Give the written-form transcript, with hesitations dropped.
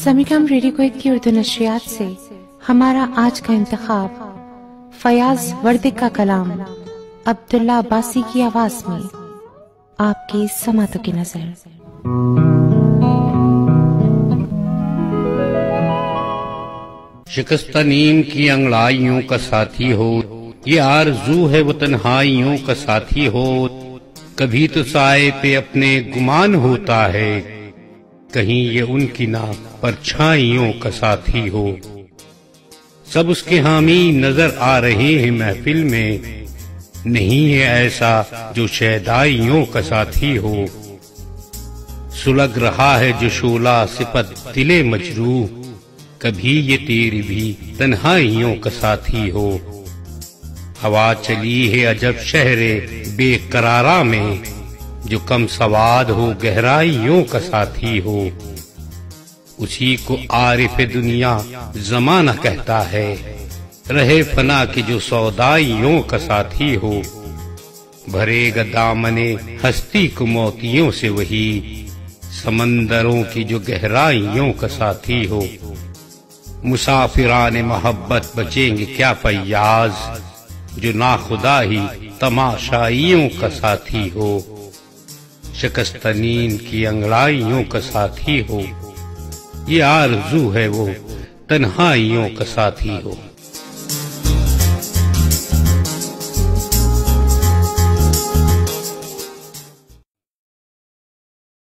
समीकम radio Kuwait की उर्दू नशरियात से हमारा आज का इंतखाब फयाज वर्दिक का कलाम अब्दुल्ला अब्बासी की आवाज में आपकी समातों की नजर। शिकस्ता नींद की अंगड़ाइयों का साथी हो, ये आरज़ू है वो तन्हाइयों का साथी हो। कभी तो साए पे अपने गुमान होता है, कहीं ये उनकी ना परछाइयों का साथी हो। सब उसके हामी नजर आ रहे हैं महफिल में, नहीं है ऐसा जो शहदाइयों का साथी हो। सुलग रहा है जो शोला सिपत दिले मजरूह, कभी ये तेरी भी तन्हाइयों का साथी हो। हवा चली है अजब शहरे बेकरारा में, जो कम सवाद हो गहराइयों का साथी हो। उसी को आरिफ दुनिया जमाना कहता है, रहे फना की जो सौदाइयों का साथी हो। भरेगा दामने हस्ती को मोतियों से वही, समंदरों की जो गहराइयों का साथी हो। मुसाफिराने मोहब्बत बचेंगे क्या फैयाज, जो नाखुदा ही तमाशाइयों का साथी हो। शिकस्ता नींद की अंगड़ाइयों का साथी हो, ये आरज़ू है वो तन्हाइयों का साथी हो।